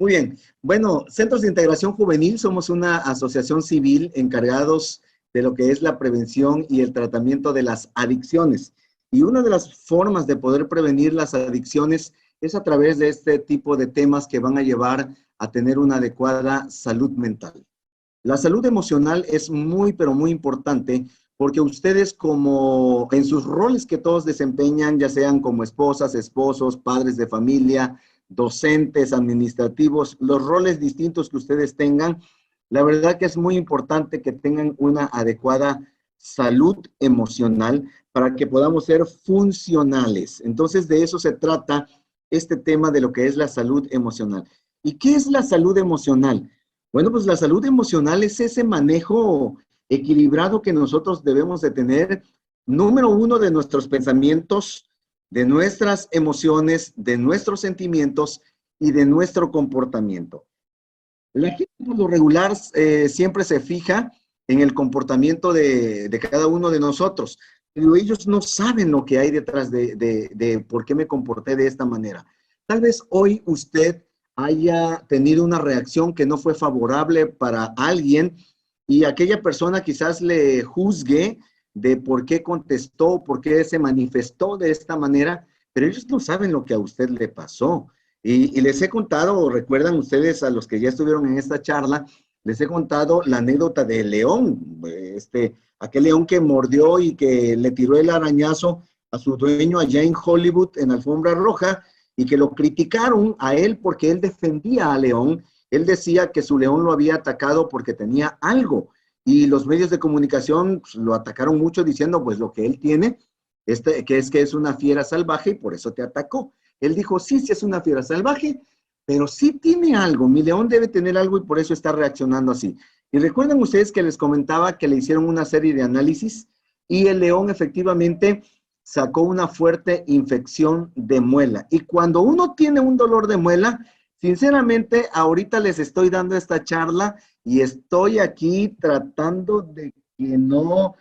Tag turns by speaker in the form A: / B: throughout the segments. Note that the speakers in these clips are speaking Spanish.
A: Muy bien. Bueno, Centros de Integración Juvenil somos una asociación civil encargados de lo que es la prevención y el tratamiento de las adicciones. Y una de las formas de poder prevenir las adicciones es a través de este tipo de temas que van a llevar a tener una adecuada salud mental. La salud emocional es muy, pero muy importante porque ustedes como en sus roles que todos desempeñan, ya sean como esposas, esposos, padres de familia, docentes, administrativos, los roles distintos que ustedes tengan, la verdad que es muy importante que tengan una adecuada salud emocional para que podamos ser funcionales. Entonces, de eso se trata este tema de lo que es la salud emocional. ¿Y qué es la salud emocional? Bueno, pues la salud emocional es ese manejo equilibrado que nosotros debemos de tener, número uno, de nuestros pensamientos, de nuestras emociones, de nuestros sentimientos y de nuestro comportamiento. La gente por lo regular siempre se fija en el comportamiento de cada uno de nosotros, pero ellos no saben lo que hay detrás de por qué me comporté de esta manera. Tal vez hoy usted haya tenido una reacción que no fue favorable para alguien y aquella persona quizás le juzgue de por qué contestó, por qué se manifestó de esta manera, pero ellos no saben lo que a usted le pasó. Y les he contado, recuerdan ustedes a los que ya estuvieron en esta charla, les he contado la anécdota del león, aquel león que mordió y que le tiró el arañazo a su dueño allá en Hollywood, en Alfombra Roja, y que lo criticaron a él porque él defendía al león. Él decía que su león lo había atacado porque tenía algo, y los medios de comunicación pues, lo atacaron mucho diciendo pues lo que él tiene, que es una fiera salvaje y por eso te atacó. Él dijo, sí, sí es una fiera salvaje, pero sí tiene algo. Mi león debe tener algo y por eso está reaccionando así. Y recuerdan ustedes que les comentaba que le hicieron una serie de análisis y el león efectivamente sacó una fuerte infección de muela. Y cuando uno tiene un dolor de muela, sinceramente, ahorita les estoy dando esta charla y estoy aquí tratando de que no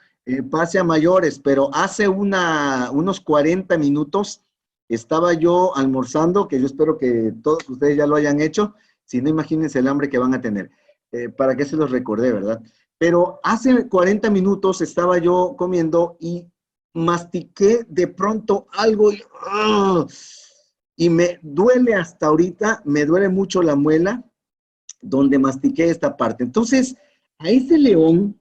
A: pase a mayores, pero hace unos 40 minutos estaba yo almorzando, que yo espero que todos ustedes ya lo hayan hecho, si no imagínense el hambre que van a tener, para que se los recordé, ¿verdad? Pero hace 40 minutos estaba yo comiendo y mastiqué de pronto algo y me duele hasta ahorita, me duele mucho la muela donde mastiqué esta parte. Entonces, a ese león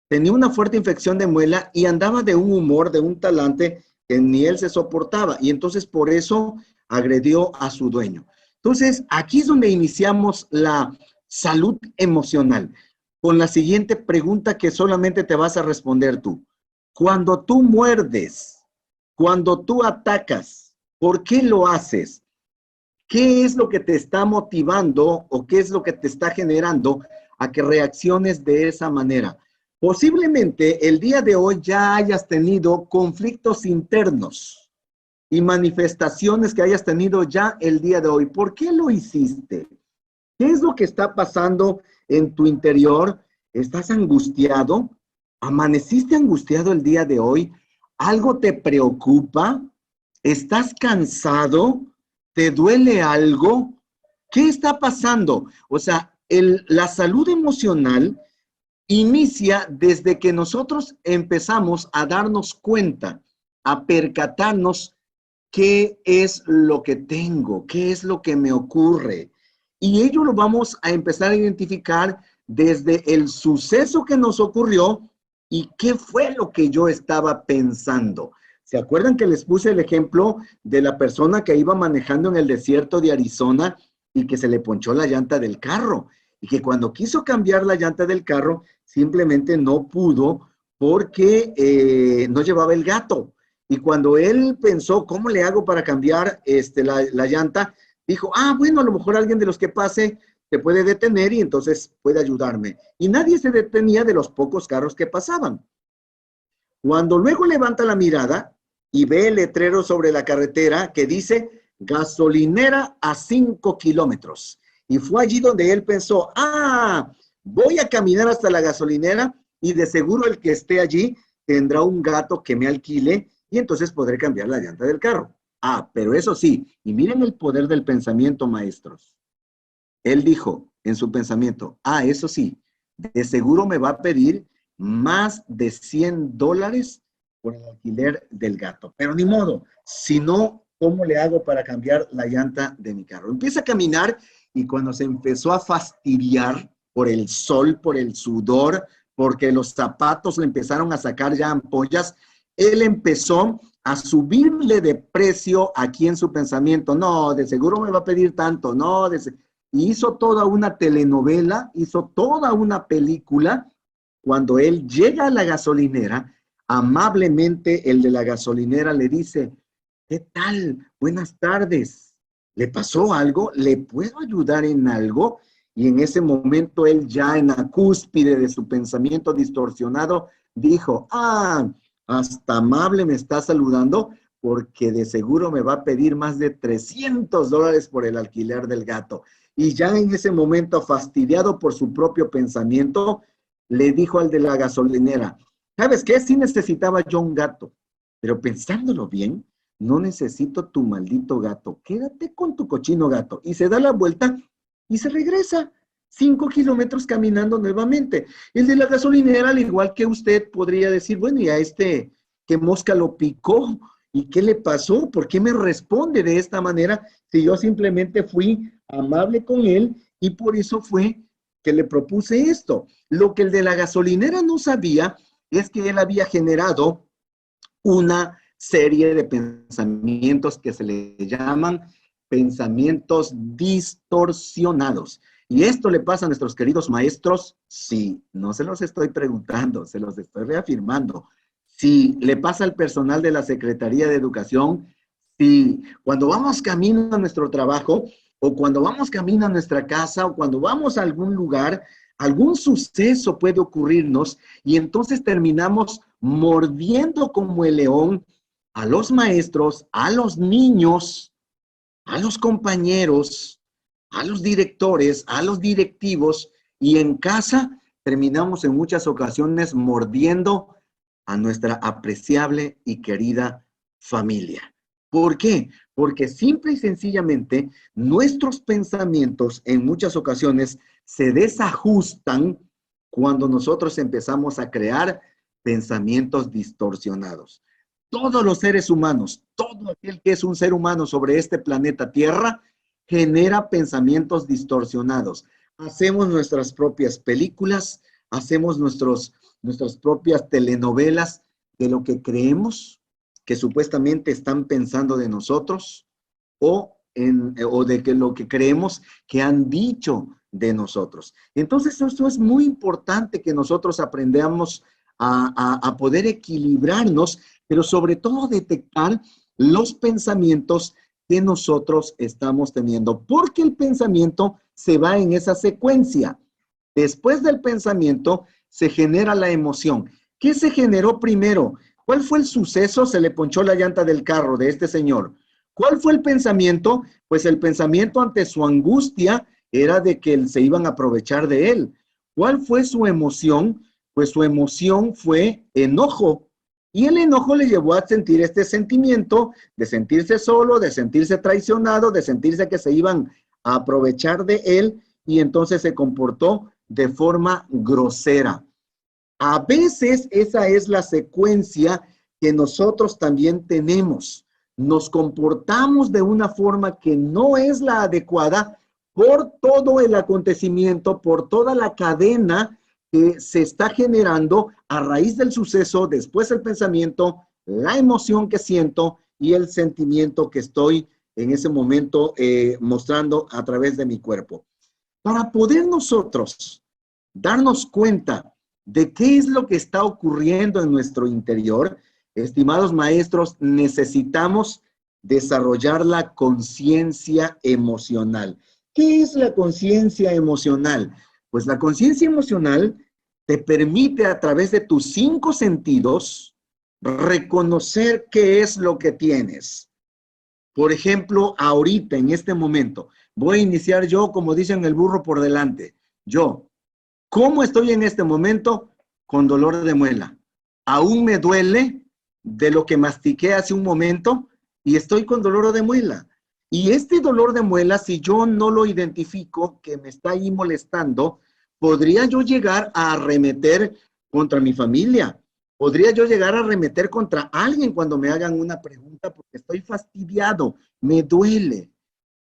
A: tenía una fuerte infección de muela y andaba de un humor, de un talante que ni él se soportaba. Y entonces por eso agredió a su dueño. Entonces, aquí es donde iniciamos la salud emocional, con la siguiente pregunta que solamente te vas a responder tú. Cuando tú muerdes, cuando tú atacas, ¿por qué lo haces? ¿Qué es lo que te está motivando o qué es lo que te está generando a que reacciones de esa manera? Posiblemente el día de hoy ya hayas tenido conflictos internos y manifestaciones que hayas tenido ya el día de hoy. ¿Por qué lo hiciste? ¿Qué es lo que está pasando en tu interior? ¿Estás angustiado? ¿Amaneciste angustiado el día de hoy? ¿Algo te preocupa? ¿Estás cansado? ¿Te duele algo? ¿Qué está pasando? O sea, la salud emocional inicia desde que nosotros empezamos a darnos cuenta, a percatarnos qué es lo que tengo, qué es lo que me ocurre. Y ello lo vamos a empezar a identificar desde el suceso que nos ocurrió y qué fue lo que yo estaba pensando. ¿Se acuerdan que les puse el ejemplo de la persona que iba manejando en el desierto de Arizona y que se le ponchó la llanta del carro? Y que cuando quiso cambiar la llanta del carro, simplemente no pudo porque no llevaba el gato. Y cuando él pensó, ¿cómo le hago para cambiar la llanta? Dijo, bueno, a lo mejor alguien de los que pase te puede detener y entonces puede ayudarme. Y nadie se detenía de los pocos carros que pasaban. Cuando luego levanta la mirada y ve el letrero sobre la carretera que dice gasolinera a 5 kilómetros. Y fue allí donde él pensó, voy a caminar hasta la gasolinera y de seguro el que esté allí tendrá un gato que me alquile y entonces podré cambiar la llanta del carro. Pero eso sí, y miren el poder del pensamiento, maestros. Él dijo en su pensamiento, eso sí, de seguro me va a pedir más de $100 por el alquiler del gato. Pero ni modo, si no, ¿cómo le hago para cambiar la llanta de mi carro? Empieza a caminar y cuando se empezó a fastidiar por el sol, por el sudor, porque los zapatos le empezaron a sacar ya ampollas, él empezó a subirle de precio aquí en su pensamiento. No, de seguro me va a pedir tanto, no, y hizo toda una telenovela, hizo toda una película. Cuando él llega a la gasolinera, amablemente el de la gasolinera le dice, ¿qué tal? Buenas tardes. ¿Le pasó algo? ¿Le puedo ayudar en algo? Y en ese momento él ya en la cúspide de su pensamiento distorsionado dijo, hasta amable me está saludando porque de seguro me va a pedir más de $300 por el alquiler del gato. Y ya en ese momento, fastidiado por su propio pensamiento, le dijo al de la gasolinera, ¿sabes qué? Sí necesitaba yo un gato, pero pensándolo bien, no necesito tu maldito gato, quédate con tu cochino gato. Y se da la vuelta y se regresa 5 kilómetros caminando nuevamente. El de la gasolinera, al igual que usted, podría decir, bueno, y a este, ¿qué mosca lo picó? ¿Y qué le pasó? ¿Por qué me responde de esta manera si yo simplemente fui amable con él y por eso fue que le propuse esto? Lo que el de la gasolinera no sabía es que él había generado una serie de pensamientos que se le llaman pensamientos distorsionados. ¿Y esto le pasa a nuestros queridos maestros? Sí, no se los estoy preguntando, se los estoy reafirmando. Sí, le pasa al personal de la Secretaría de Educación. Sí, cuando vamos camino a nuestro trabajo o cuando vamos camino a nuestra casa o cuando vamos a algún lugar, algún suceso puede ocurrirnos y entonces terminamos mordiendo como el león a los maestros, a los niños, a los compañeros, a los directores, a los directivos, y en casa terminamos en muchas ocasiones mordiendo a nuestra apreciable y querida familia. ¿Por qué? Porque simple y sencillamente nuestros pensamientos en muchas ocasiones se desajustan cuando nosotros empezamos a crear pensamientos distorsionados. Todos los seres humanos, todo aquel que es un ser humano sobre este planeta Tierra, genera pensamientos distorsionados. Hacemos nuestras propias películas, hacemos nuestras propias telenovelas de lo que creemos que supuestamente están pensando de nosotros o de lo que creemos que han dicho de nosotros. Entonces, esto es muy importante que nosotros aprendamos a poder equilibrarnos, pero sobre todo detectar los pensamientos que nosotros estamos teniendo, porque el pensamiento se va en esa secuencia. Después del pensamiento se genera la emoción. ¿Qué se generó primero? ¿Cuál fue el suceso? Se le ponchó la llanta del carro de este señor. ¿Cuál fue el pensamiento? Pues el pensamiento ante su angustia era de que se iban a aprovechar de él. ¿Cuál fue su emoción? Pues su emoción fue enojo. Y el enojo le llevó a sentir este sentimiento de sentirse solo, de sentirse traicionado, de sentirse que se iban a aprovechar de él y entonces se comportó de forma grosera. A veces esa es la secuencia que nosotros también tenemos. Nos comportamos de una forma que no es la adecuada por todo el acontecimiento, por toda la cadena que se está generando a raíz del suceso, después el pensamiento, la emoción que siento y el sentimiento que estoy en ese momento mostrando a través de mi cuerpo. Para poder nosotros darnos cuenta de qué es lo que está ocurriendo en nuestro interior, estimados maestros, necesitamos desarrollar la conciencia emocional. ¿Qué es la conciencia emocional? Pues la conciencia emocional te permite a través de tus 5 sentidos reconocer qué es lo que tienes. Por ejemplo, ahorita, en este momento, voy a iniciar yo, como dicen, el burro por delante. Yo, ¿cómo estoy en este momento? Con dolor de muela. Aún me duele de lo que mastiqué hace un momento y estoy con dolor de muela. Y este dolor de muela, si yo no lo identifico, que me está ahí molestando, podría yo llegar a arremeter contra mi familia. Podría yo llegar a arremeter contra alguien cuando me hagan una pregunta porque estoy fastidiado, me duele.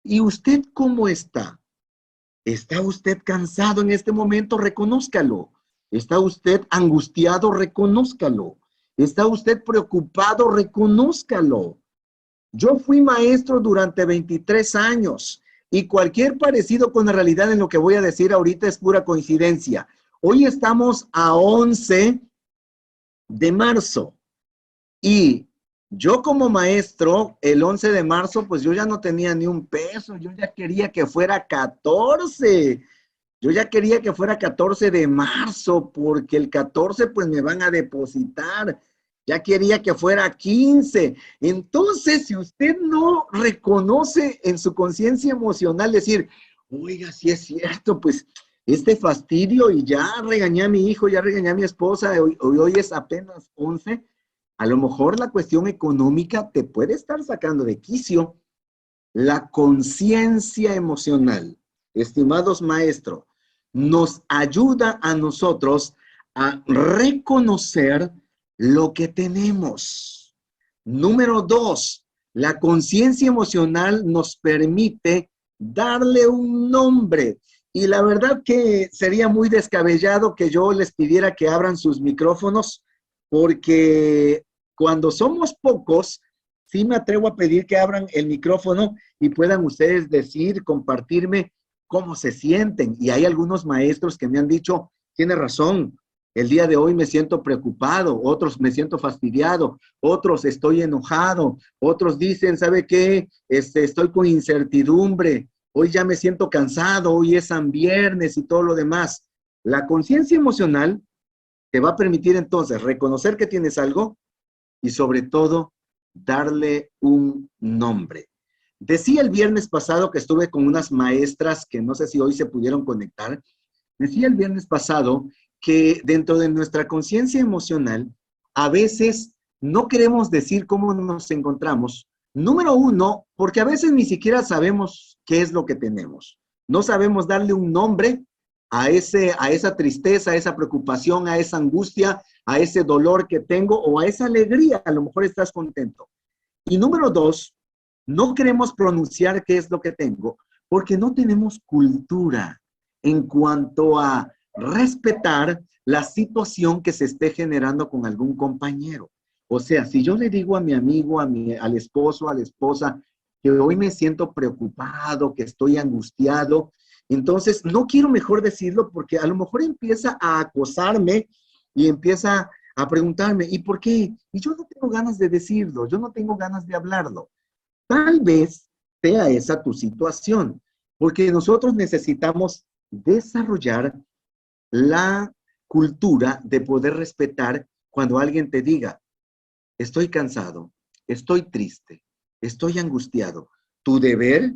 A: ¿Y usted cómo está? ¿Está usted cansado en este momento? Reconózcalo. ¿Está usted angustiado? Reconózcalo. ¿Está usted preocupado? Reconózcalo. Yo fui maestro durante 23 años y cualquier parecido con la realidad en lo que voy a decir ahorita es pura coincidencia. Hoy estamos a 11 de marzo y yo como maestro, el 11 de marzo, pues yo ya no tenía ni un peso, yo ya quería que fuera 14. Yo ya quería que fuera 14 de marzo, porque el 14 pues me van a depositar. Ya quería que fuera 15. Entonces, si usted no reconoce en su conciencia emocional decir, oiga, si es cierto, pues este fastidio y ya regañé a mi hijo, ya regañé a mi esposa, hoy es apenas 11, a lo mejor la cuestión económica te puede estar sacando de quicio. La conciencia emocional, estimados maestros, nos ayuda a nosotros a reconocer lo que tenemos. Número 2, la conciencia emocional nos permite darle un nombre. Y la verdad que sería muy descabellado que yo les pidiera que abran sus micrófonos, porque cuando somos pocos, sí me atrevo a pedir que abran el micrófono y puedan ustedes decir, compartirme cómo se sienten. Y hay algunos maestros que me han dicho, tiene razón, el día de hoy me siento preocupado, otros me siento fastidiado, otros estoy enojado, otros dicen, ¿sabe qué? Estoy con incertidumbre, hoy ya me siento cansado, hoy es San Viernes y todo lo demás. La conciencia emocional te va a permitir entonces reconocer que tienes algo y sobre todo darle un nombre. Decía el viernes pasado que estuve con unas maestras que no sé si hoy se pudieron conectar. Decía el viernes pasado que dentro de nuestra conciencia emocional, a veces no queremos decir cómo nos encontramos. Número uno, porque a veces ni siquiera sabemos qué es lo que tenemos. No sabemos darle un nombre a esa tristeza, a esa preocupación, a esa angustia, a ese dolor que tengo o a esa alegría. A lo mejor estás contento. Y número dos, no queremos pronunciar qué es lo que tengo porque no tenemos cultura en cuanto a respetar la situación que se esté generando con algún compañero. O sea, si yo le digo a mi amigo, al esposo, a la esposa, que hoy me siento preocupado, que estoy angustiado, entonces no quiero mejor decirlo porque a lo mejor empieza a acosarme y empieza a preguntarme, ¿y por qué? Y yo no tengo ganas de decirlo, yo no tengo ganas de hablarlo. Tal vez sea esa tu situación, porque nosotros necesitamos desarrollar la cultura de poder respetar cuando alguien te diga, estoy cansado, estoy triste, estoy angustiado. Tu deber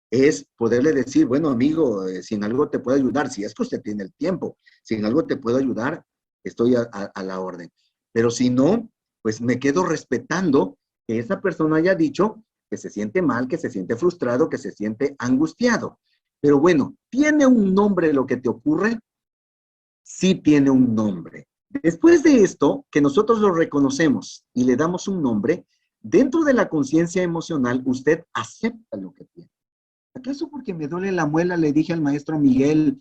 A: es poderle decir, bueno, amigo, si en algo te puedo ayudar, si es que usted tiene el tiempo, si en algo te puedo ayudar, estoy a la orden. Pero si no, pues me quedo respetando que esa persona haya dicho que se siente mal, que se siente frustrado, que se siente angustiado. Pero bueno, ¿tiene un nombre lo que te ocurre? Sí tiene un nombre. Después de esto, que nosotros lo reconocemos y le damos un nombre, dentro de la conciencia emocional, usted acepta lo que tiene. ¿Acaso porque me duele la muela le dije al maestro Miguel,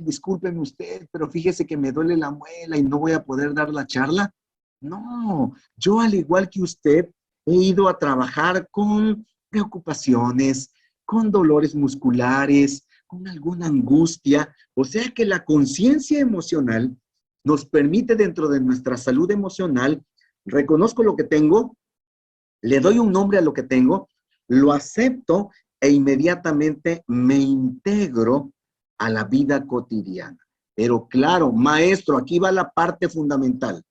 A: discúlpeme usted, pero fíjese que me duele la muela y no voy a poder dar la charla? No, yo al igual que usted he ido a trabajar con preocupaciones, con dolores musculares, con alguna angustia. O sea que la conciencia emocional nos permite dentro de nuestra salud emocional, reconozco lo que tengo, le doy un nombre a lo que tengo, lo acepto e inmediatamente me integro a la vida cotidiana. Pero claro, maestro, aquí va la parte fundamental.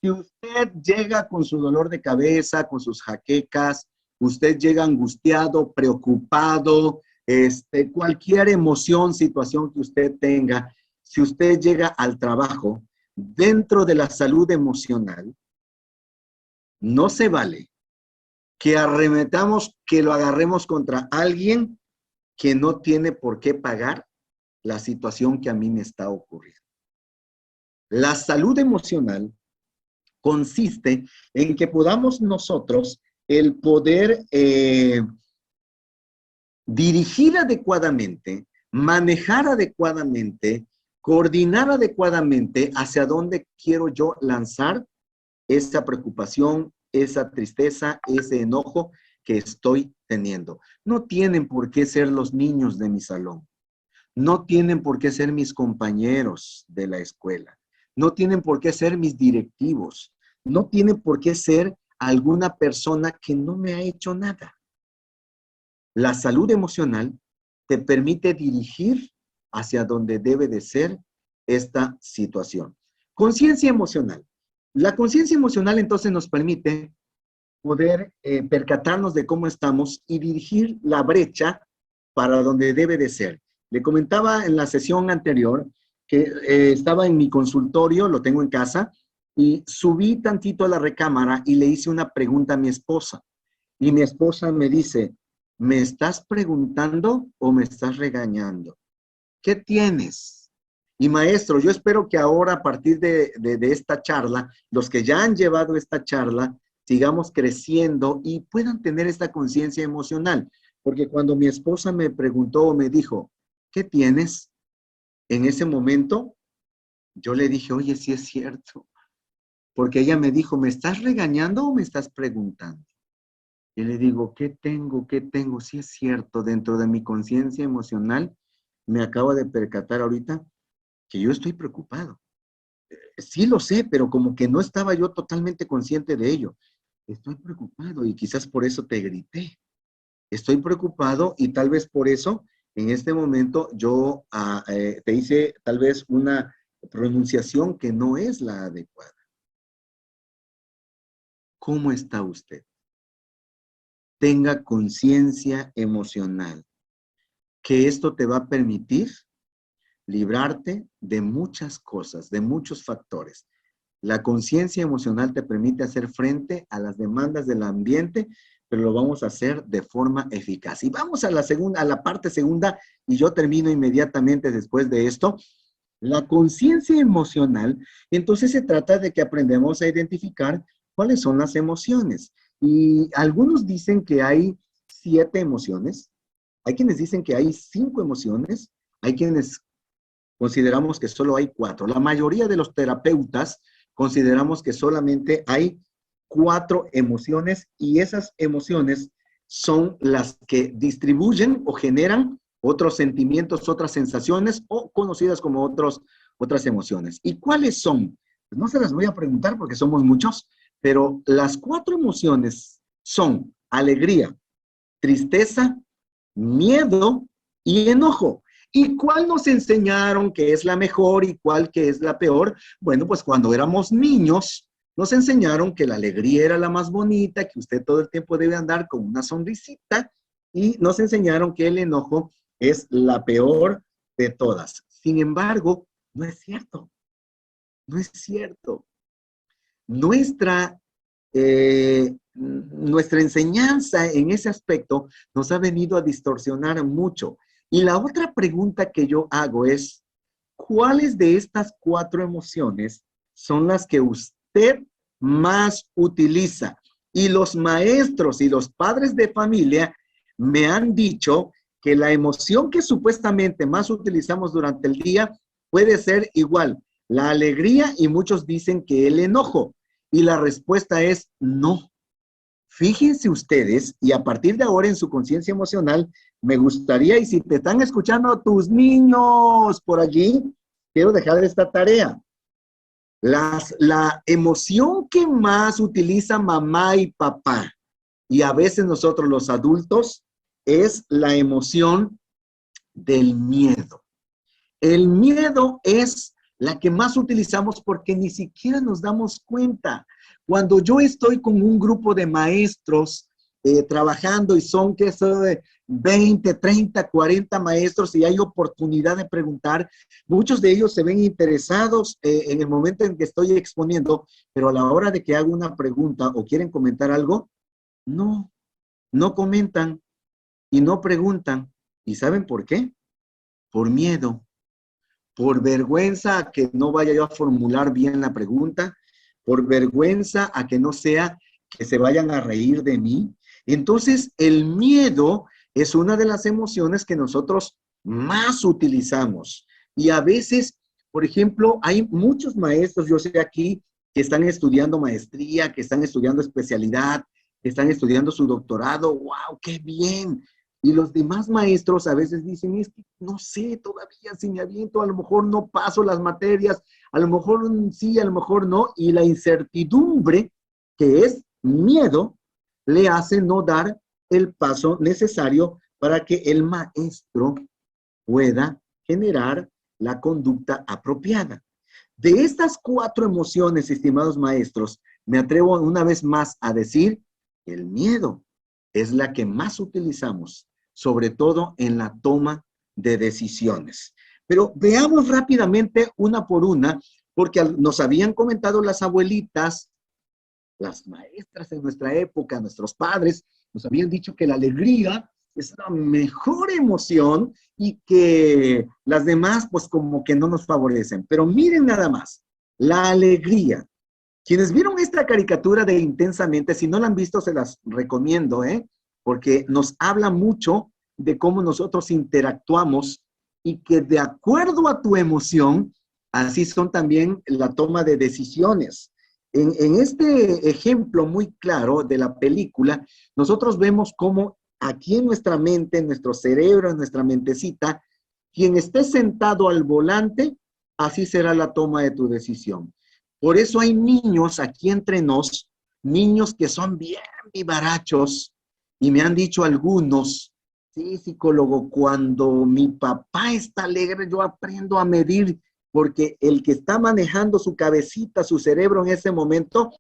A: Si usted llega con su dolor de cabeza, con sus jaquecas, usted llega angustiado, preocupado, cualquier emoción, situación que usted tenga, si usted llega al trabajo dentro de la salud emocional, no se vale que arremetamos, que lo agarremos contra alguien que no tiene por qué pagar la situación que a mí me está ocurriendo. La salud emocional consiste en que podamos nosotros el poder dirigir adecuadamente, manejar adecuadamente, coordinar adecuadamente hacia dónde quiero yo lanzar esa preocupación, esa tristeza, ese enojo que estoy teniendo. No tienen por qué ser los niños de mi salón. No tienen por qué ser mis compañeros de la escuela. No tienen por qué ser mis directivos. No tienen por qué ser alguna persona que no me ha hecho nada. La salud emocional te permite dirigir hacia donde debe de ser esta situación. Conciencia emocional. La conciencia emocional entonces nos permite poder percatarnos de cómo estamos y dirigir la brecha para donde debe de ser. Le comentaba en la sesión anterior que estaba en mi consultorio, lo tengo en casa, y subí tantito a la recámara y le hice una pregunta a mi esposa. Y mi esposa me dice, ¿me estás preguntando o me estás regañando? ¿Qué tienes? Y maestro, yo espero que ahora a partir de esta charla, los que ya han llevado esta charla, sigamos creciendo y puedan tener esta conciencia emocional. Porque cuando mi esposa me preguntó o me dijo, ¿qué tienes? En ese momento, yo le dije, oye, sí es cierto. Porque ella me dijo, ¿me estás regañando o me estás preguntando? Y le digo, ¿qué tengo? ¿Qué tengo? Sí es cierto, dentro de mi conciencia emocional, me acabo de percatar ahorita que yo estoy preocupado. Sí lo sé, pero como que no estaba yo totalmente consciente de ello. Estoy preocupado y quizás por eso te grité. Estoy preocupado y tal vez por eso en este momento yo te hice tal vez una pronunciación que no es la adecuada. ¿Cómo está usted? Tenga conciencia emocional, que esto te va a permitir librarte de muchas cosas, de muchos factores. La conciencia emocional te permite hacer frente a las demandas del ambiente, pero lo vamos a hacer de forma eficaz. Y vamos a la segunda, a la parte segunda, y yo termino inmediatamente después de esto. La conciencia emocional, entonces se trata de que aprendemos a identificar cuáles son las emociones. Y algunos dicen que hay 7 emociones, hay quienes dicen que hay 5 emociones, hay quienes consideramos que solo hay 4. La mayoría de los terapeutas consideramos que solamente hay 4 emociones y esas emociones son las que distribuyen o generan otros sentimientos, otras sensaciones o conocidas como otras emociones. ¿Y cuáles son? Pues no se las voy a preguntar porque somos muchos, pero las 4 emociones son alegría, tristeza, miedo y enojo. ¿Y cuál nos enseñaron que es la mejor y cuál que es la peor? Bueno, pues cuando éramos niños, nos enseñaron que la alegría era la más bonita, que usted todo el tiempo debe andar con una sonrisita, y nos enseñaron que el enojo es la peor de todas. Sin embargo, no es cierto. No es cierto. Nuestra enseñanza en ese aspecto nos ha venido a distorsionar mucho. Y la otra pregunta que yo hago es, ¿cuáles de estas 4 emociones son las que usted más utiliza? Y los maestros y los padres de familia me han dicho que la emoción que supuestamente más utilizamos durante el día puede ser igual, la alegría, y muchos dicen que el enojo. Y la respuesta es no. Fíjense ustedes, y a partir de ahora en su conciencia emocional, me gustaría, y si te están escuchando tus niños por allí, quiero dejar esta tarea. La emoción que más utiliza mamá y papá, y a veces nosotros los adultos, es la emoción del miedo. El miedo es la que más utilizamos porque ni siquiera nos damos cuenta. Cuando yo estoy con un grupo de maestros trabajando y son que son 20, 30, 40 maestros y hay oportunidad de preguntar, muchos de ellos se ven interesados en el momento en que estoy exponiendo, pero a la hora de que hago una pregunta o quieren comentar algo, No, no comentan y no preguntan. ¿Y saben por qué? Por miedo, por vergüenza a que no vaya yo a formular bien la pregunta, por vergüenza a que no sea que se vayan a reír de mí. Entonces, el miedo es una de las emociones que nosotros más utilizamos. Y a veces, por ejemplo, hay muchos maestros, yo sé aquí, que están estudiando maestría, que están estudiando especialidad, que están estudiando su doctorado. ¡Wow! ¡Qué bien! Y los demás maestros a veces dicen, es que no sé todavía si me aviento, a lo mejor no paso las materias, a lo mejor sí, a lo mejor no. Y la incertidumbre, que es miedo, le hace no dar el paso necesario para que el maestro pueda generar la conducta apropiada. De estas 4 emociones, estimados maestros, me atrevo una vez más a decir, el miedo es la que más utilizamos, sobre todo en la toma de decisiones. Pero veamos rápidamente una por una, porque nos habían comentado las abuelitas, las maestras en nuestra época, nuestros padres, nos habían dicho que la alegría es la mejor emoción y que las demás pues como que no nos favorecen. Pero miren nada más, la alegría. Quienes vieron esta caricatura de Intensamente, si no la han visto se las recomiendo, porque nos habla mucho de cómo nosotros interactuamos y que de acuerdo a tu emoción, así son también la toma de decisiones. En este ejemplo muy claro de la película, nosotros vemos cómo aquí en nuestra mente, en nuestro cerebro, en nuestra mentecita, quien esté sentado al volante, así será la toma de tu decisión. Por eso hay niños aquí entre nos, niños que son bien vivarachos, y me han dicho algunos, sí, psicólogo, cuando mi papá está alegre, yo aprendo a medir, porque el que está manejando su cabecita, su cerebro en ese momento,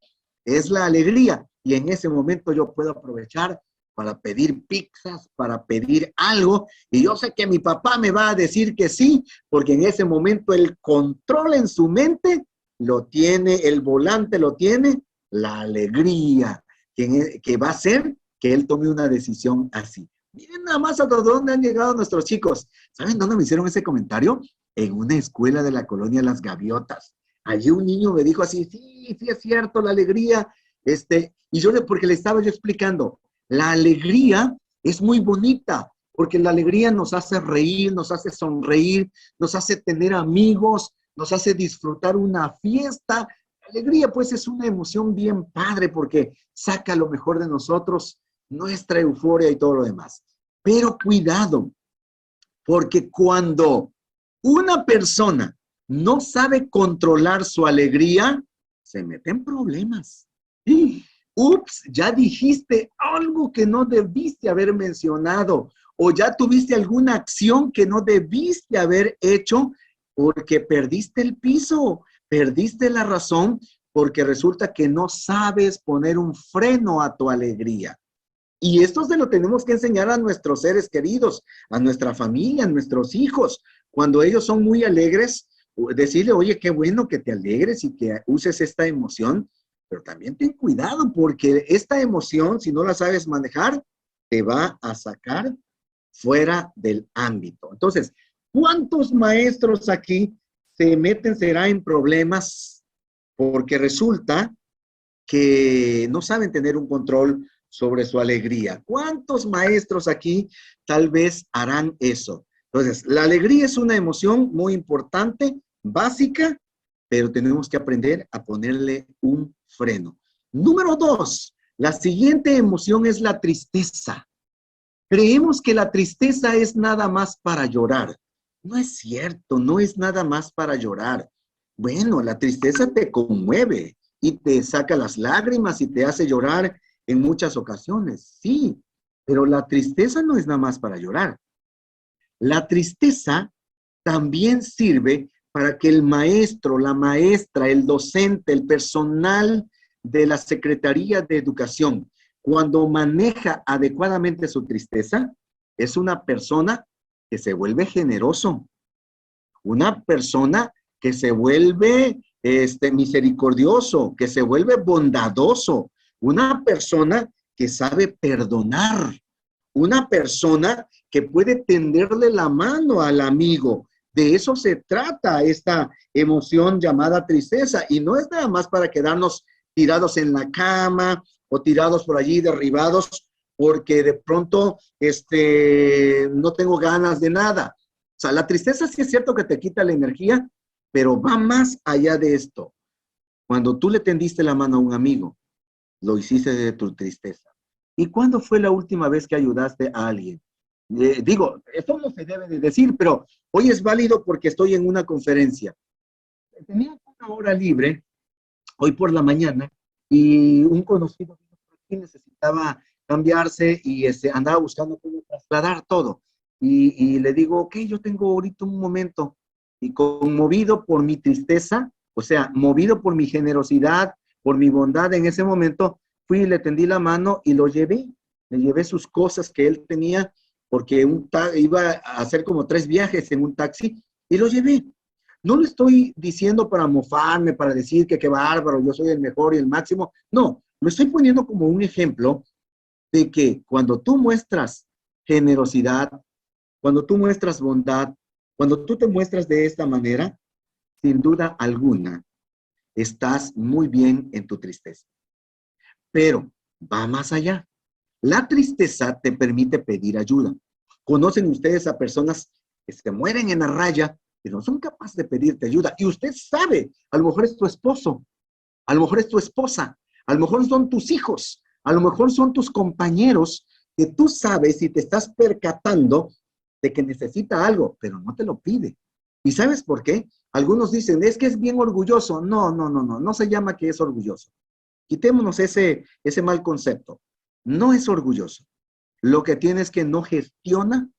A: es la alegría, y en ese momento yo puedo aprovechar para pedir pizzas, para pedir algo, y yo sé que mi papá me va a decir que sí, porque en ese momento el control en su mente lo tiene, el volante lo tiene, la alegría que va a hacer que él tome una decisión así. Miren nada más hasta dónde han llegado nuestros chicos. ¿Saben dónde me hicieron ese comentario? En una escuela de la colonia Las Gaviotas. Allí un niño me dijo así, sí, sí es cierto, la alegría, y yo, porque le estaba yo explicando, la alegría es muy bonita, porque la alegría nos hace reír, nos hace sonreír, nos hace tener amigos, nos hace disfrutar una fiesta. La alegría, pues, es una emoción bien padre porque saca lo mejor de nosotros, nuestra euforia y todo lo demás. Pero cuidado, porque cuando una persona no sabe controlar su alegría, se mete en problemas. Y, ups, ya dijiste algo que no debiste haber mencionado, o ya tuviste alguna acción que no debiste haber hecho porque perdiste el piso, perdiste la razón, porque resulta que no sabes poner un freno a tu alegría. Y esto se lo tenemos que enseñar a nuestros seres queridos, a nuestra familia, a nuestros hijos. Cuando ellos son muy alegres, decirle, oye, qué bueno que te alegres y que uses esta emoción, pero también ten cuidado porque esta emoción, si no la sabes manejar, te va a sacar fuera del ámbito. Entonces, ¿cuántos maestros aquí se meten, será en problemas porque resulta que no saben tener un control sobre su alegría? ¿Cuántos maestros aquí tal vez harán eso? Entonces, la alegría es una emoción muy importante, básica, pero tenemos que aprender a ponerle un freno. Número 2, la siguiente emoción es la tristeza. Creemos que la tristeza es nada más para llorar. No es cierto, no es nada más para llorar. Bueno, la tristeza te conmueve y te saca las lágrimas y te hace llorar en muchas ocasiones, sí, pero la tristeza no es nada más para llorar. La tristeza también sirve para que el maestro, la maestra, el docente, el personal de la Secretaría de Educación, cuando maneja adecuadamente su tristeza, es una persona que se vuelve generoso, una persona que se vuelve misericordioso, que se vuelve bondadoso, una persona que sabe perdonar, una persona que puede tenderle la mano al amigo. De eso se trata esta emoción llamada tristeza, y no es nada más para quedarnos tirados en la cama o tirados por allí derribados porque de pronto no tengo ganas de nada. O sea, la tristeza sí es cierto que te quita la energía, pero va más allá de esto. Cuando tú le tendiste la mano a un amigo, lo hiciste de tu tristeza. ¿Y cuándo fue la última vez que ayudaste a alguien? Digo, esto no se debe de decir, pero hoy es válido porque estoy en una conferencia. Tenía una hora libre hoy por la mañana y un conocido que necesitaba cambiarse y andaba buscando cómo trasladar todo. Y le digo, ok, yo tengo ahorita un momento, y conmovido por mi tristeza, o sea, movido por mi generosidad, por mi bondad en ese momento, fui y le tendí la mano y lo llevé. Le llevé sus cosas que él tenía, porque iba a hacer como 3 viajes en un taxi, y lo llevé. No lo estoy diciendo para mofarme, para decir que qué bárbaro, yo soy el mejor y el máximo. No, lo estoy poniendo como un ejemplo de que cuando tú muestras generosidad, cuando tú muestras bondad, cuando tú te muestras de esta manera, sin duda alguna, estás muy bien en tu tristeza. Pero va más allá. La tristeza te permite pedir ayuda. ¿Conocen ustedes a personas que se mueren en la raya y no son capaces de pedirte ayuda? Y usted sabe, a lo mejor es tu esposo, a lo mejor es tu esposa, a lo mejor son tus hijos, a lo mejor son tus compañeros, que tú sabes y te estás percatando de que necesita algo, pero no te lo pide. ¿Y sabes por qué? Algunos dicen, es que es bien orgulloso. No, no, no, no, no se llama que es orgulloso. Quitémonos ese mal concepto. No es orgulloso. Lo que tiene es que no gestiona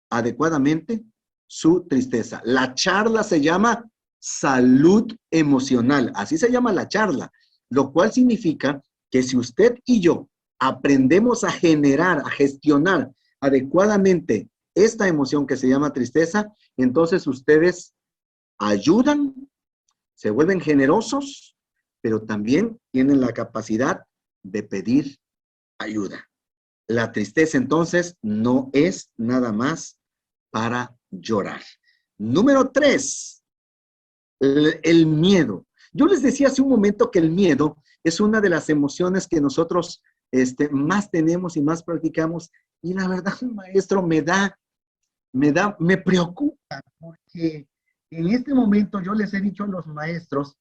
A: adecuadamente su tristeza. La charla se llama salud emocional. Así se llama la charla, lo cual significa que si usted y yo aprendemos a generar, a gestionar adecuadamente esta emoción que se llama tristeza, entonces ustedes ayudan, se vuelven generosos, pero también tienen la capacidad de pedir ayuda. La tristeza entonces no es nada más para llorar. Número 3, el miedo. Yo les decía hace un momento que el miedo es una de las emociones que nosotros más tenemos y más practicamos. Y la verdad, maestro, me preocupa porque en este momento yo les he dicho a los maestros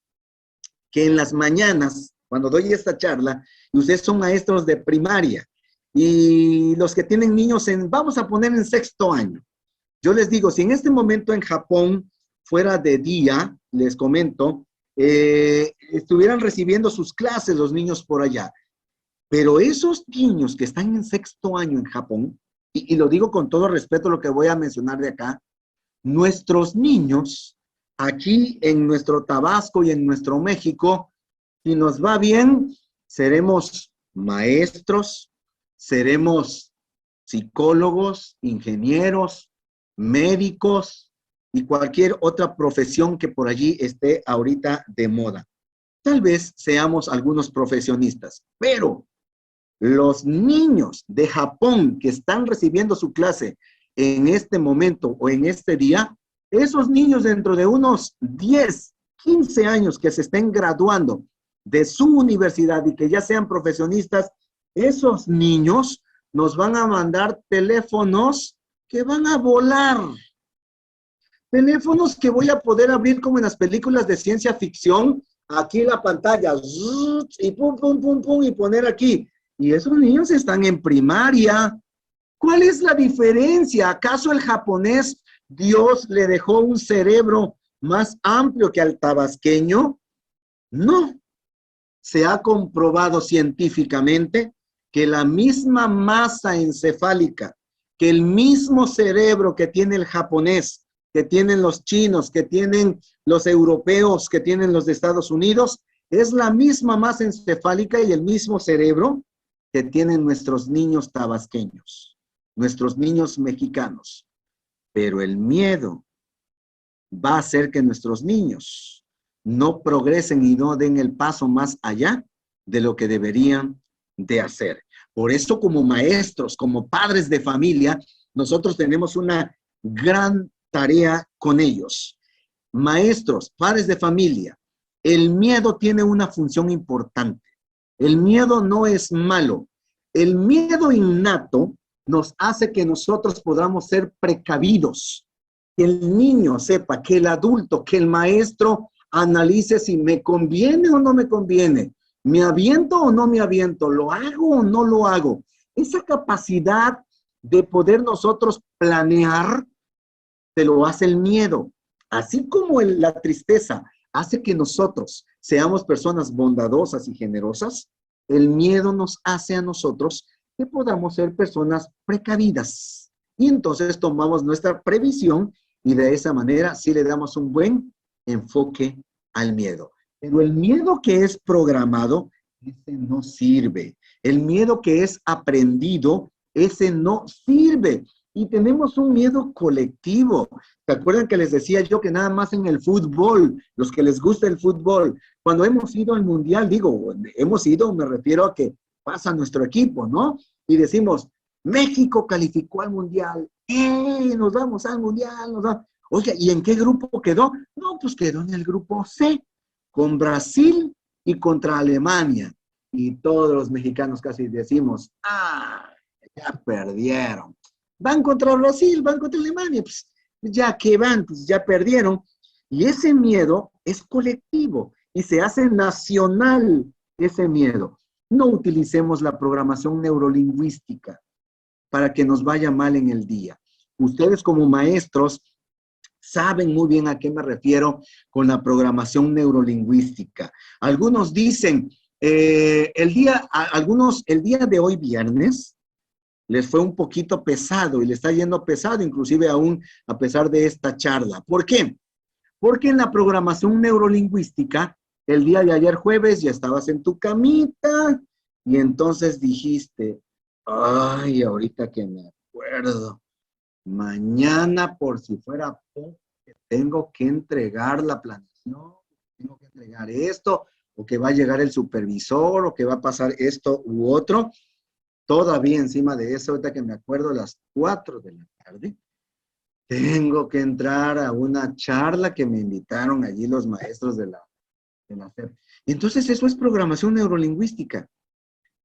A: que en las mañanas, cuando doy esta charla, y ustedes son maestros de primaria, y los que tienen niños vamos a poner en 6º año, yo les digo, si en este momento en Japón fuera de día, les comento, estuvieran recibiendo sus clases los niños por allá, pero esos niños que están en 6º año en Japón, y lo digo con todo respeto lo que voy a mencionar de acá, nuestros niños aquí en nuestro Tabasco y en nuestro México, si nos va bien, seremos maestros, seremos psicólogos, ingenieros, médicos y cualquier otra profesión que por allí esté ahorita de moda. Tal vez seamos algunos profesionistas, pero los niños de Japón que están recibiendo su clase en este momento o en este día, esos niños dentro de unos 10, 15 años que se estén graduando de su universidad y que ya sean profesionistas, esos niños nos van a mandar teléfonos que van a volar. Teléfonos que voy a poder abrir como en las películas de ciencia ficción, aquí la pantalla, y pum, pum, pum, pum, y poner aquí. Y esos niños están en primaria. ¿Cuál es la diferencia? ¿Acaso el japonés, Dios le dejó un cerebro más amplio que al tabasqueño? No. Se ha comprobado científicamente que la misma masa encefálica, que el mismo cerebro que tiene el japonés, que tienen los chinos, que tienen los europeos, que tienen los de Estados Unidos, es la misma masa encefálica y el mismo cerebro que tienen nuestros niños tabasqueños, nuestros niños mexicanos. Pero el miedo va a hacer que nuestros niños no progresen y no den el paso más allá de lo que deberían de hacer. Por eso como maestros, como padres de familia, nosotros tenemos una gran tarea con ellos. Maestros, padres de familia, el miedo tiene una función importante. El miedo no es malo. El miedo innato nos hace que nosotros podamos ser precavidos. Que el niño sepa, que el adulto, que el maestro analice si me conviene o no me conviene. ¿Me aviento o no me aviento? ¿Lo hago o no lo hago? Esa capacidad de poder nosotros planear, te lo hace el miedo. Así como la tristeza hace que nosotros seamos personas bondadosas y generosas, el miedo nos hace a nosotros que podamos ser personas precavidas. Y entonces tomamos nuestra previsión y de esa manera sí le damos un buen enfoque al miedo. Pero el miedo que es programado, ese no sirve. El miedo que es aprendido, ese no sirve. Y tenemos un miedo colectivo. ¿Se acuerdan que les decía yo que nada más en el fútbol, los que les gusta el fútbol, cuando hemos ido al mundial, digo, hemos ido, me refiero a que pasa nuestro equipo, ¿no? Y decimos, México calificó al mundial, nos vamos al mundial, nos vamos. Oye, ¿y en qué grupo quedó? No, pues quedó en el grupo C, con Brasil y contra Alemania. Y todos los mexicanos casi decimos, ya perdieron. Van contra Brasil, van contra Alemania, pues ya que van, pues ya perdieron. Y ese miedo es colectivo y se hace nacional ese miedo. No utilicemos la programación neurolingüística para que nos vaya mal en el día. Ustedes como maestros saben muy bien a qué me refiero con la programación neurolingüística. Algunos dicen, el día de hoy viernes, les fue un poquito pesado y le está yendo pesado, inclusive aún a pesar de esta charla. ¿Por qué? Porque en la programación neurolingüística, el día de ayer jueves ya estabas en tu camita y entonces dijiste, ay, ahorita que me acuerdo, mañana por si fuera poco, tengo que entregar la planeación, tengo que entregar esto, o que va a llegar el supervisor, o que va a pasar esto u otro. Todavía encima de eso, ahorita que me acuerdo, a las 4 de la tarde, tengo que entrar a una charla que me invitaron allí los maestros de la SEP. Entonces, eso es programación neurolingüística.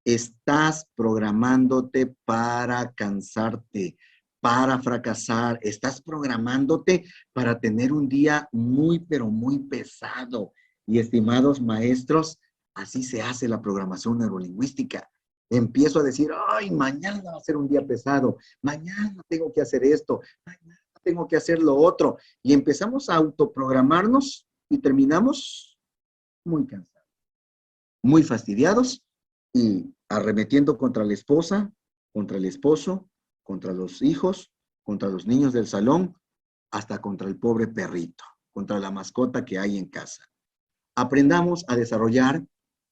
A: Estás programándote para cansarte, para fracasar. Estás programándote para tener un día muy, pero muy pesado. Y estimados maestros, así se hace la programación neurolingüística. Empiezo a decir, ay, mañana va a ser un día pesado, mañana tengo que hacer esto, mañana tengo que hacer lo otro. Y empezamos a autoprogramarnos y terminamos muy cansados, muy fastidiados y arremetiendo contra la esposa, contra el esposo, contra los hijos, contra los niños del salón, hasta contra el pobre perrito, contra la mascota que hay en casa. Aprendamos a desarrollar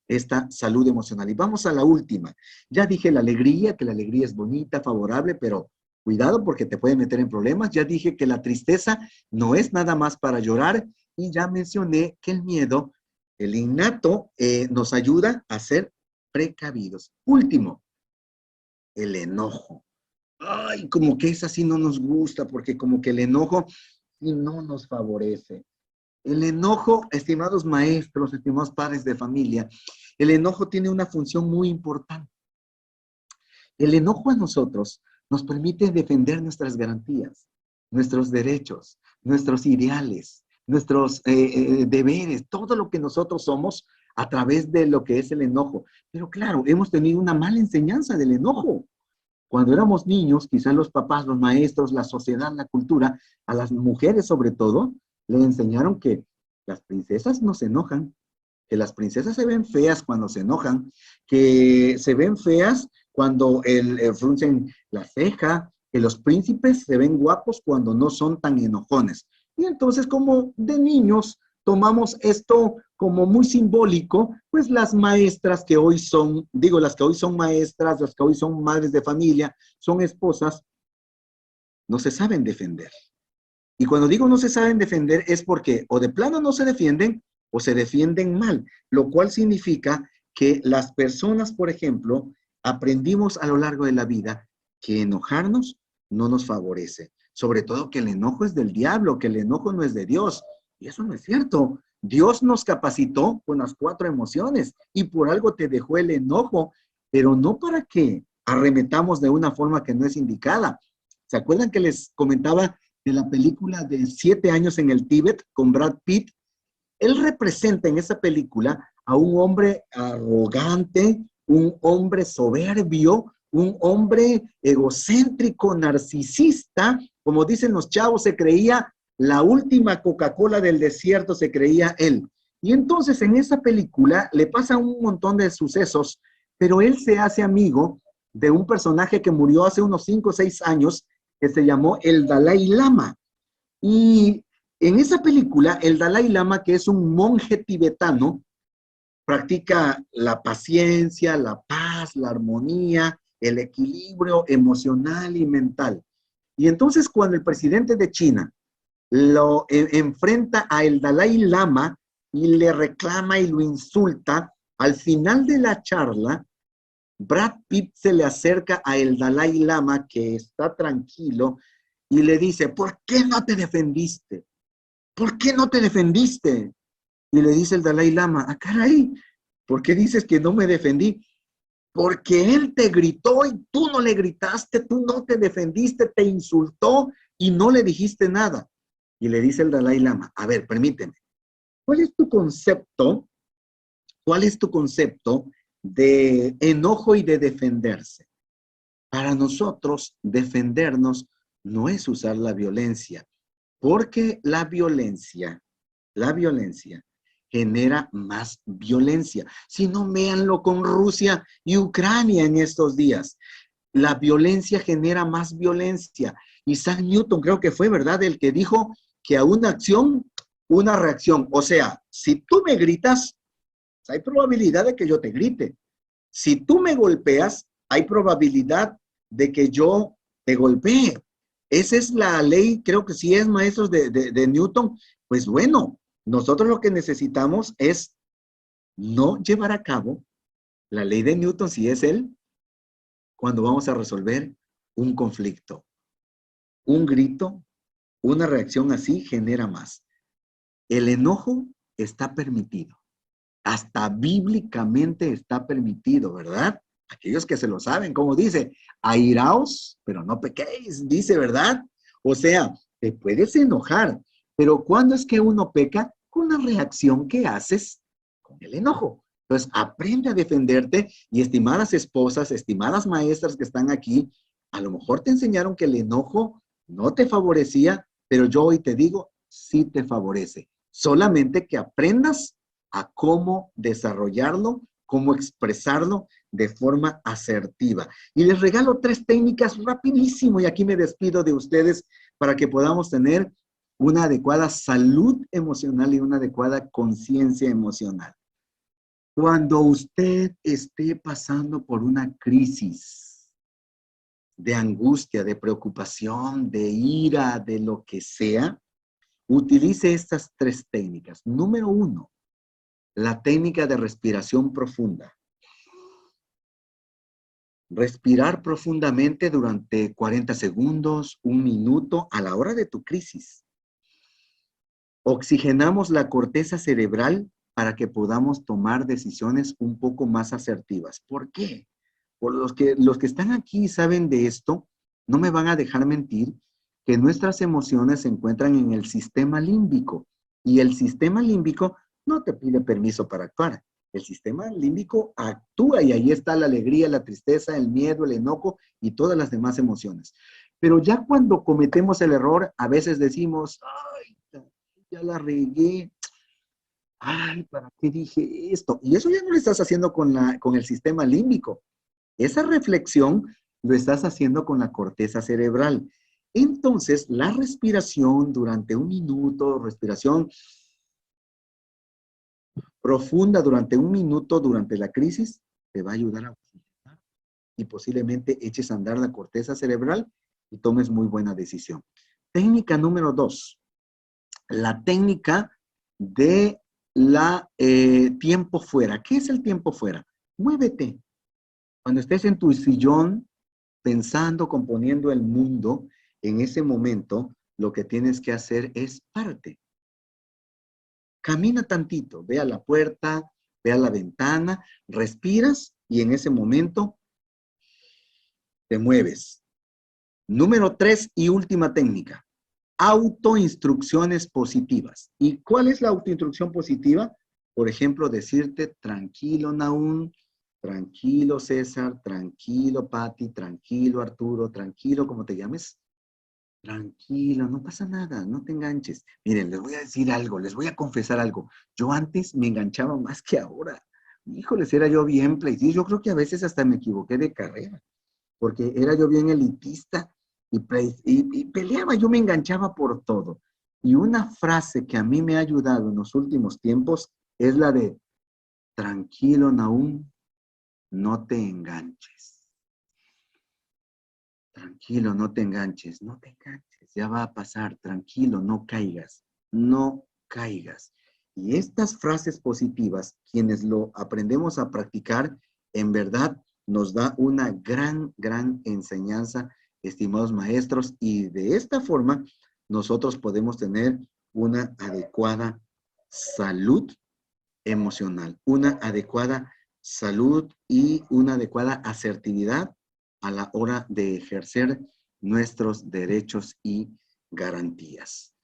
A: esta salud emocional. Y vamos a la última. Ya dije la alegría, que la alegría es bonita, favorable, pero cuidado porque te puede meter en problemas. Ya dije que la tristeza no es nada más para llorar y ya mencioné que el miedo, el innato, nos ayuda a ser precavidos. Último, el enojo. Ay, como que esa sí no nos gusta porque como que el enojo sí no nos favorece. El enojo, estimados maestros, estimados padres de familia, el enojo tiene una función muy importante. El enojo a nosotros nos permite defender nuestras garantías, nuestros derechos, nuestros ideales, nuestros deberes, todo lo que nosotros somos a través de lo que es el enojo. Pero claro, hemos tenido una mala enseñanza del enojo. Cuando éramos niños, quizás los papás, los maestros, la sociedad, la cultura, a las mujeres sobre todo, le enseñaron que las princesas no se enojan, que las princesas se ven feas cuando se enojan, que se ven feas cuando fruncen la ceja, que los príncipes se ven guapos cuando no son tan enojones. Y entonces, como de niños, tomamos esto como muy simbólico, pues las maestras que hoy son, digo, las que hoy son maestras, las que hoy son madres de familia, son esposas, no se saben defender. Y cuando digo no se saben defender es porque o de plano no se defienden o se defienden mal, lo cual significa que las personas, por ejemplo, aprendimos a lo largo de la vida que enojarnos no nos favorece. Sobre todo que el enojo es del diablo, que el enojo no es de Dios. Y eso no es cierto. Dios nos capacitó con las 4 emociones y por algo te dejó el enojo, pero no para que arremetamos de una forma que no es indicada. ¿Se acuerdan que les comentaba de la película de 7 años en el Tíbet con Brad Pitt? Él representa en esa película a un hombre arrogante, un hombre soberbio, un hombre egocéntrico, narcisista, como dicen los chavos, se creía la última Coca-Cola del desierto, se creía él. Y entonces en esa película le pasa un montón de sucesos, pero él se hace amigo de un personaje que murió hace unos 5 o 6 años, que se llamó el Dalai Lama. Y en esa película, el Dalai Lama, que es un monje tibetano, practica la paciencia, la paz, la armonía, el equilibrio emocional y mental. Y entonces cuando el presidente de China lo enfrenta a el Dalai Lama y le reclama y lo insulta, al final de la charla, Brad Pitt se le acerca a el Dalai Lama, que está tranquilo, y le dice, ¿por qué no te defendiste? ¿Por qué no te defendiste? Y le dice el Dalai Lama, ah, caray, ¿por qué dices que no me defendí? Porque él te gritó y tú no le gritaste, tú no te defendiste, te insultó y no le dijiste nada. Y le dice el Dalai Lama, a ver, permíteme, ¿cuál es tu concepto? ¿Cuál es tu concepto de enojo y de defenderse? Para nosotros, defendernos no es usar la violencia, porque la violencia genera más violencia. Si no, véanlo con Rusia y Ucrania en estos días. La violencia genera más violencia. Isaac Newton creo que fue, ¿verdad?, el que dijo que a una acción, una reacción. O sea, si tú me gritas, hay probabilidad de que yo te grite. Si tú me golpeas, hay probabilidad de que yo te golpee. Esa es la ley, creo que sí es, maestros de Newton. Pues bueno, nosotros lo que necesitamos es no llevar a cabo la ley de Newton, si es él, cuando vamos a resolver un conflicto. Un grito, una reacción así genera más. El enojo está permitido. Hasta bíblicamente está permitido, ¿verdad? Aquellos que se lo saben, como dice, airaos, pero no pequéis, dice, ¿verdad? O sea, te puedes enojar, pero ¿cuándo es que uno peca? Con la reacción que haces con el enojo. Entonces, aprende a defenderte y estimadas esposas, estimadas maestras que están aquí, a lo mejor te enseñaron que el enojo no te favorecía, pero yo hoy te digo, sí te favorece. Solamente que aprendas a cómo desarrollarlo, cómo expresarlo de forma asertiva. Y les regalo 3 técnicas rapidísimo y aquí me despido de ustedes para que podamos tener una adecuada salud emocional y una adecuada conciencia emocional. Cuando usted esté pasando por una crisis de angustia, de preocupación, de ira, de lo que sea, utilice estas 3 técnicas. Número 1, la técnica de respiración profunda. Respirar profundamente durante 40 segundos, 1 minuto a la hora de tu crisis. Oxigenamos la corteza cerebral para que podamos tomar decisiones un poco más asertivas. ¿Por qué? Por los que están aquí saben de esto, no me van a dejar mentir que nuestras emociones se encuentran en el sistema límbico y el sistema límbico no te pide permiso para actuar. El sistema límbico actúa y ahí está la alegría, la tristeza, el miedo, el enojo y todas las demás emociones. Pero ya cuando cometemos el error, a veces decimos, ay, ya la regué, ay, ¿para qué dije esto? Y eso ya no lo estás haciendo con el sistema límbico. Esa reflexión lo estás haciendo con la corteza cerebral. Entonces, la respiración durante 1 minuto, respiración profunda durante 1 minuto durante la crisis, te va a ayudar a oxigenar y posiblemente eches a andar la corteza cerebral y tomes muy buena decisión. Técnica número 2, la técnica de la tiempo fuera. ¿Qué es el tiempo fuera? Muévete. Cuando estés en tu sillón, pensando, componiendo el mundo, en ese momento, lo que tienes que hacer es párate. Camina tantito, ve a la puerta, ve a la ventana, respiras y en ese momento te mueves. Número 3 y última técnica. Autoinstrucciones positivas. ¿Y cuál es la autoinstrucción positiva? Por ejemplo, decirte tranquilo, Nahum, tranquilo, César, tranquilo, Pati, tranquilo, Arturo, tranquilo, como te llames. Tranquilo, no pasa nada, no te enganches. Miren, les voy a decir algo, les voy a confesar algo. Yo antes me enganchaba más que ahora. Híjoles, era yo bien play. Yo creo que a veces hasta me equivoqué de carrera, porque era yo bien elitista y peleaba, yo me enganchaba por todo. Y una frase que a mí me ha ayudado en los últimos tiempos es la de, tranquilo, Nahum, no te enganches. Tranquilo, no te enganches, no te enganches, ya va a pasar, tranquilo, no caigas, no caigas. Y estas frases positivas, quienes lo aprendemos a practicar, en verdad nos da una gran enseñanza, estimados maestros, y de esta forma nosotros podemos tener una adecuada salud emocional, una adecuada salud y una adecuada asertividad a la hora de ejercer nuestros derechos y garantías.